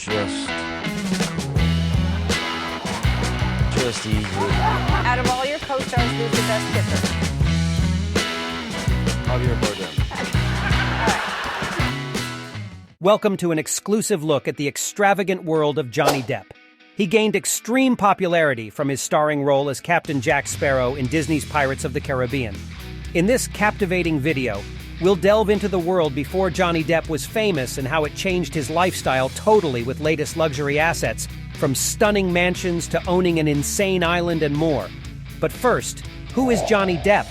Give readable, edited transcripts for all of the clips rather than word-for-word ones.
Just cool. Just easy. Out of all your co-stars, who's the best kisser? Javier Bardem. Welcome to an exclusive look at the extravagant world of Johnny Depp. He gained extreme popularity from his starring role as Captain Jack Sparrow in Disney's Pirates of the Caribbean. In this captivating video, we'll delve into the world before Johnny Depp was famous and how it changed his lifestyle totally with latest luxury assets, from stunning mansions to owning an insane island and more. But first, who is Johnny Depp?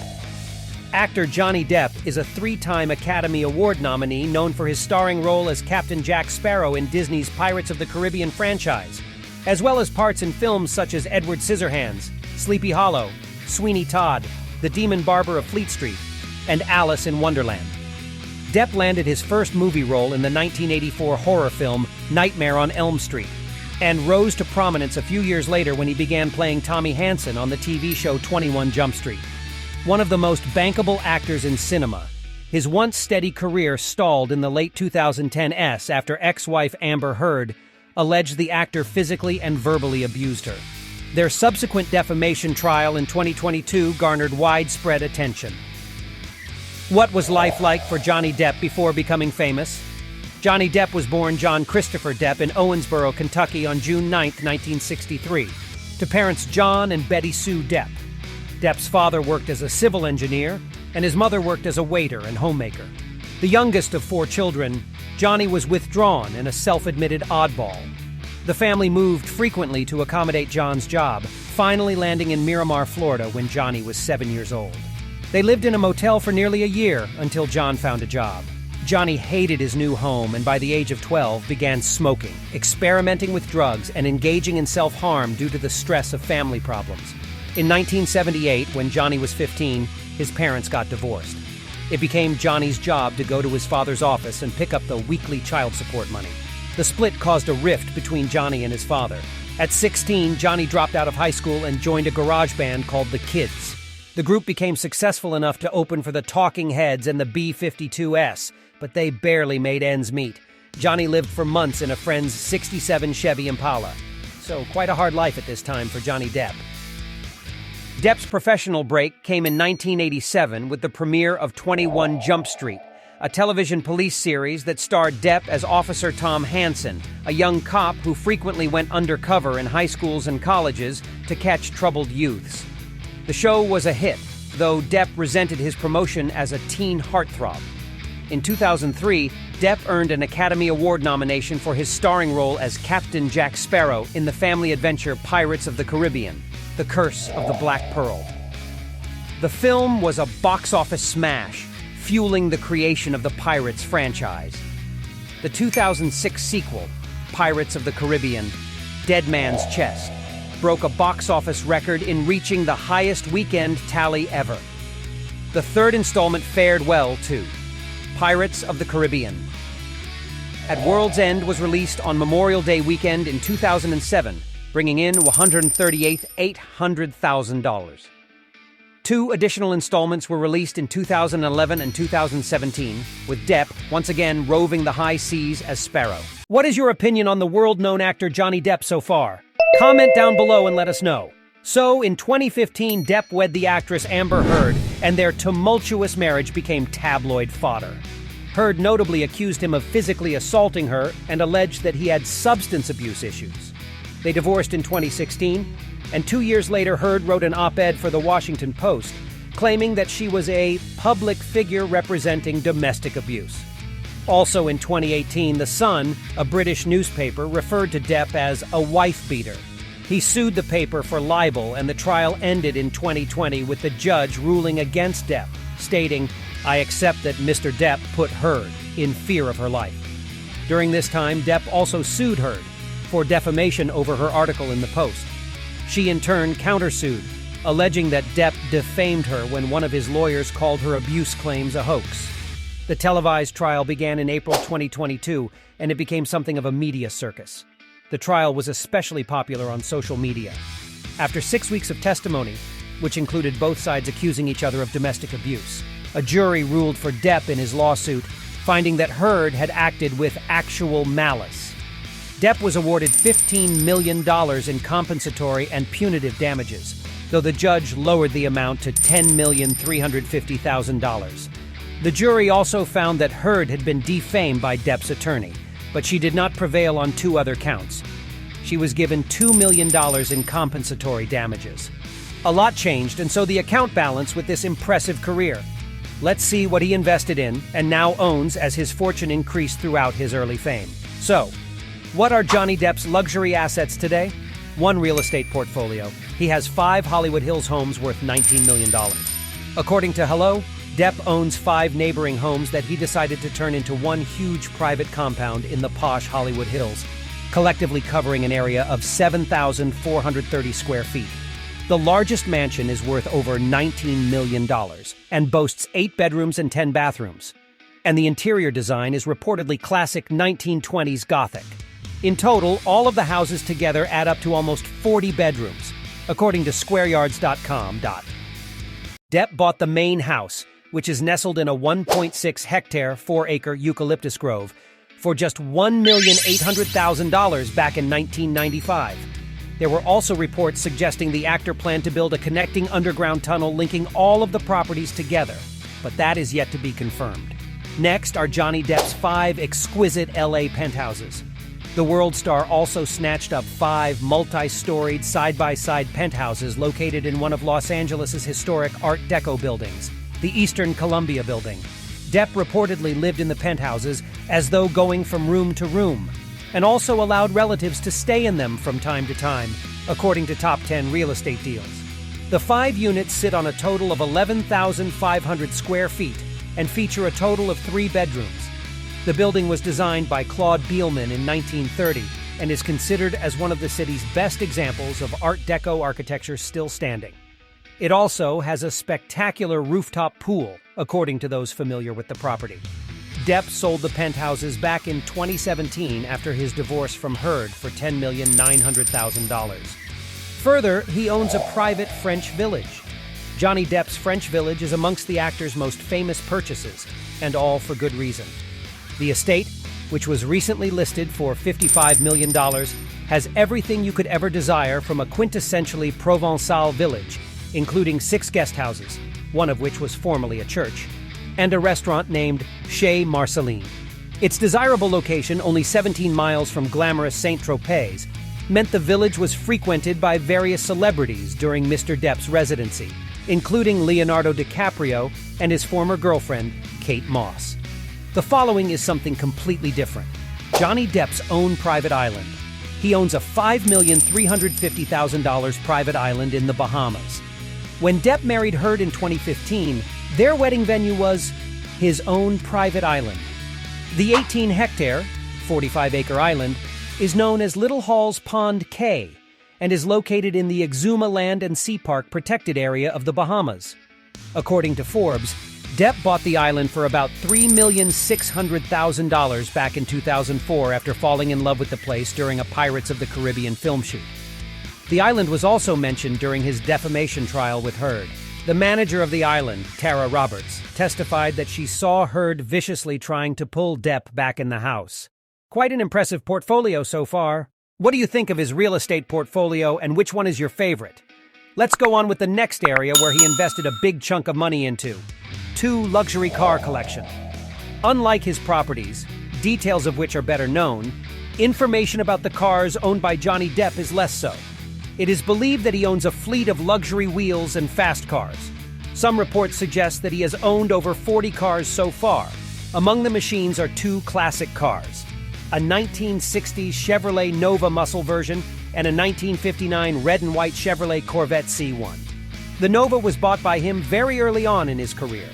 Actor Johnny Depp is a three-time Academy Award nominee known for his starring role as Captain Jack Sparrow in Disney's Pirates of the Caribbean franchise, as well as parts in films such as Edward Scissorhands, Sleepy Hollow, Sweeney Todd, The Demon Barber of Fleet Street, and Alice in Wonderland. Depp landed his first movie role in the 1984 horror film Nightmare on Elm Street, and rose to prominence a few years later when he began playing Tommy Hansen on the TV show 21 Jump Street. One of the most bankable actors in cinema, his once steady career stalled in the late 2010s after ex-wife Amber Heard alleged the actor physically and verbally abused her. Their subsequent defamation trial in 2022 garnered widespread attention. What was life like for Johnny Depp before becoming famous? Johnny Depp was born John Christopher Depp in Owensboro, Kentucky on June 9, 1963, to parents John and Betty Sue Depp. Depp's father worked as a civil engineer, and his mother worked as a waiter and homemaker. The youngest of four children, Johnny was withdrawn and a self-admitted oddball. The family moved frequently to accommodate John's job, finally landing in Miramar, Florida when Johnny was 7 years old. They lived in a motel for nearly a year until John found a job. Johnny hated his new home and by the age of 12 began smoking, experimenting with drugs, and engaging in self-harm due to the stress of family problems. In 1978, when Johnny was 15, his parents got divorced. It became Johnny's job to go to his father's office and pick up the weekly child support money. The split caused a rift between Johnny and his father. At 16, Johnny dropped out of high school and joined a garage band called The Kids. The group became successful enough to open for the Talking Heads and the B-52S, but they barely made ends meet. Johnny lived for months in a friend's '67 Chevy Impala. So quite a hard life at this time for Johnny Depp. Depp's professional break came in 1987 with the premiere of 21 Jump Street, a television police series that starred Depp as Officer Tom Hansen, a young cop who frequently went undercover in high schools and colleges to catch troubled youths. The show was a hit, though Depp resented his promotion as a teen heartthrob. In 2003, Depp earned an Academy Award nomination for his starring role as Captain Jack Sparrow in the family adventure Pirates of the Caribbean: The Curse of the Black Pearl. The film was a box office smash, fueling the creation of the Pirates franchise. The 2006 sequel, Pirates of the Caribbean: Dead Man's Chest, broke a box office record in reaching the highest weekend tally ever. The third installment fared well, too. Pirates of the Caribbean at World's End was released on Memorial Day weekend in 2007, bringing in $800,000. Two additional installments were released in 2011 and 2017, with Depp once again roving the high seas as Sparrow. What is your opinion on the world-known actor Johnny Depp so far? Comment down below and let us know. So, in 2015, Depp wed the actress Amber Heard, and their tumultuous marriage became tabloid fodder. Heard notably accused him of physically assaulting her and alleged that he had substance abuse issues. They divorced in 2016, and 2 years later, Heard wrote an op-ed for The Washington Post, claiming that she was a public figure representing domestic abuse. Also in 2018, The Sun, a British newspaper, referred to Depp as a wife-beater. He sued the paper for libel, and the trial ended in 2020 with the judge ruling against Depp, stating, "I accept that Mr. Depp put Heard in fear of her life." During this time, Depp also sued Heard for defamation over her article in the Post. She in turn countersued, alleging that Depp defamed her when one of his lawyers called her abuse claims a hoax. The televised trial began in April 2022, and it became something of a media circus. The trial was especially popular on social media. After 6 weeks of testimony, which included both sides accusing each other of domestic abuse, a jury ruled for Depp in his lawsuit, finding that Heard had acted with actual malice. Depp was awarded $15 million in compensatory and punitive damages, though the judge lowered the amount to $10,350,000. The jury also found that Heard had been defamed by Depp's attorney, but she did not prevail on 2 other counts. She was given $2 million in compensatory damages. A lot changed, and so the account balance with this impressive career. Let's see what he invested in and now owns as his fortune increased throughout his early fame. So, what are Johnny Depp's luxury assets today? 1 real estate portfolio. He has 5 Hollywood Hills homes worth $19 million. According to Hello, Depp owns 5 neighboring homes that he decided to turn into one huge private compound in the posh Hollywood Hills, collectively covering an area of 7,430 square feet. The largest mansion is worth over $19 million and boasts 8 bedrooms and 10 bathrooms. And the interior design is reportedly classic 1920s Gothic. In total, all of the houses together add up to almost 40 bedrooms, according to squareyards.com. Depp bought the main house, which is nestled in a 1.6-hectare, 4-acre eucalyptus grove, for just $1,800,000 back in 1995. There were also reports suggesting the actor planned to build a connecting underground tunnel linking all of the properties together, but that is yet to be confirmed. Next are Johnny Depp's 5 exquisite LA penthouses. The world star also snatched up 5 multi-storied side-by-side penthouses located in one of Los Angeles' historic Art Deco buildings, the Eastern Columbia Building. Depp reportedly lived in the penthouses as though going from room to room, and also allowed relatives to stay in them from time to time, according to Top 10 real estate deals. The 5 units sit on a total of 11,500 square feet and feature a total of 3 bedrooms. The building was designed by Claude Bielman in 1930 and is considered as one of the city's best examples of Art Deco architecture still standing. It also has a spectacular rooftop pool, according to those familiar with the property. Depp sold the penthouses back in 2017 after his divorce from Heard for $10,900,000. Further, he owns a private French village. Johnny Depp's French village is amongst the actor's most famous purchases, and all for good reason. The estate, which was recently listed for $55 million, has everything you could ever desire from a quintessentially Provençal village, including 6 guest houses, one of which was formerly a church, and a restaurant named Chez Marceline. Its desirable location, only 17 miles from glamorous Saint-Tropez, meant the village was frequented by various celebrities during Mr. Depp's residency, including Leonardo DiCaprio and his former girlfriend, Kate Moss. The following is something completely different. Johnny Depp's own private island. He owns a $5,350,000 private island in the Bahamas. When Depp married Heard in 2015, their wedding venue was his own private island. The 18-hectare, 45-acre island is known as Little Hall's Pond Cay and is located in the Exuma Land and Sea Park protected area of the Bahamas. According to Forbes, Depp bought the island for about $3,600,000 back in 2004 after falling in love with the place during a Pirates of the Caribbean film shoot. The island was also mentioned during his defamation trial with Heard. The manager of the island, Tara Roberts, testified that she saw Heard viciously trying to pull Depp back in the house. Quite an impressive portfolio so far. What do you think of his real estate portfolio, and which one is your favorite? Let's go on with the next area where he invested a big chunk of money into: 2 luxury car collection. Unlike his properties, details of which are better known, information about the cars owned by Johnny Depp is less so. It is believed that he owns a fleet of luxury wheels and fast cars. Some reports suggest that he has owned over 40 cars so far. Among the machines are 2 classic cars: a 1960s Chevrolet Nova muscle version and a 1959 red and white Chevrolet Corvette C1. The Nova was bought by him very early on in his career.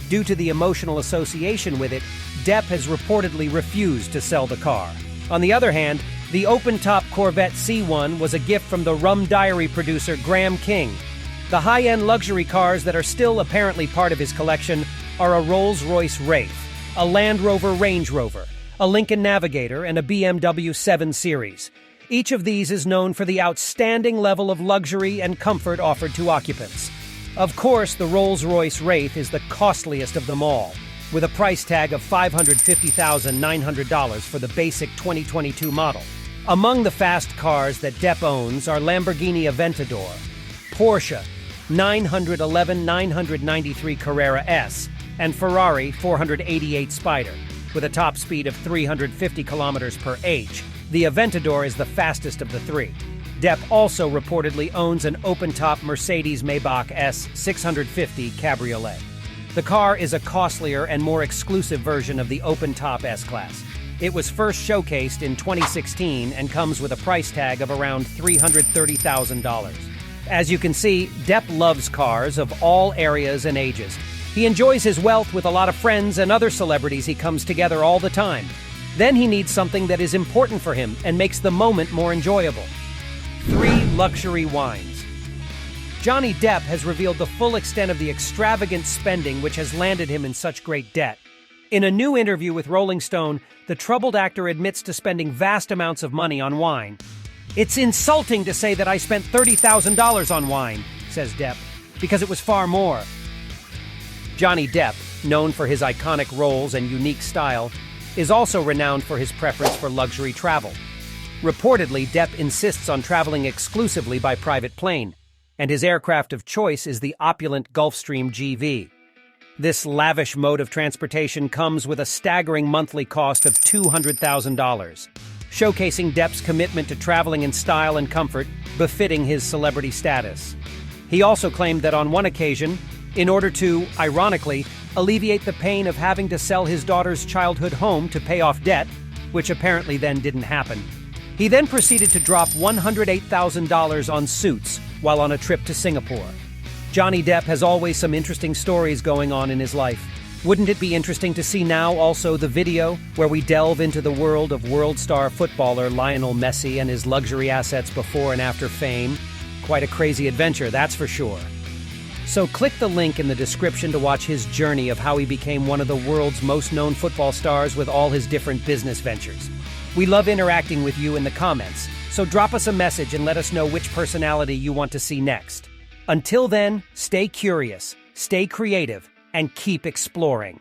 Due to the emotional association with it, Depp has reportedly refused to sell the car. On the other hand, the open-top Corvette C1 was a gift from the Rum Diary producer Graham King. The high-end luxury cars that are still apparently part of his collection are a Rolls-Royce Wraith, a Land Rover Range Rover, a Lincoln Navigator, and a BMW 7 Series. Each of these is known for the outstanding level of luxury and comfort offered to occupants. Of course, the Rolls-Royce Wraith is the costliest of them all, with a price tag of $550,900 for the basic 2022 model. Among the fast cars that Depp owns are Lamborghini Aventador, Porsche 911-993 Carrera S, and Ferrari 488 Spider, with a top speed of 350 kilometers per h. The Aventador is the fastest of the three. Depp also reportedly owns an open-top Mercedes-Maybach S 650 Cabriolet. The car is a costlier and more exclusive version of the open-top S-Class. It was first showcased in 2016 and comes with a price tag of around $330,000. As you can see, Depp loves cars of all areas and ages. He enjoys his wealth with a lot of friends and other celebrities he comes together all the time. Then he needs something that is important for him and makes the moment more enjoyable. 3 luxury wines. Johnny Depp has revealed the full extent of the extravagant spending which has landed him in such great debt. In a new interview with Rolling Stone, the troubled actor admits to spending vast amounts of money on wine. "It's insulting to say that I spent $30,000 on wine," says Depp, "because it was far more." Johnny Depp, known for his iconic roles and unique style, is also renowned for his preference for luxury travel. Reportedly, Depp insists on traveling exclusively by private plane, and his aircraft of choice is the opulent Gulfstream GV. This lavish mode of transportation comes with a staggering monthly cost of $200,000, showcasing Depp's commitment to traveling in style and comfort befitting his celebrity status. He also claimed that on one occasion, in order to, ironically, alleviate the pain of having to sell his daughter's childhood home to pay off debt, which apparently then didn't happen, he then proceeded to drop $108,000 on suits while on a trip to Singapore. Johnny Depp has always some interesting stories going on in his life. Wouldn't it be interesting to see now also the video where we delve into the world of world star footballer Lionel Messi and his luxury assets before and after fame? Quite a crazy adventure, that's for sure. So click the link in the description to watch his journey of how he became one of the world's most known football stars with all his different business ventures. We love interacting with you in the comments, so drop us a message and let us know which personality you want to see next. Until then, stay curious, stay creative, and keep exploring.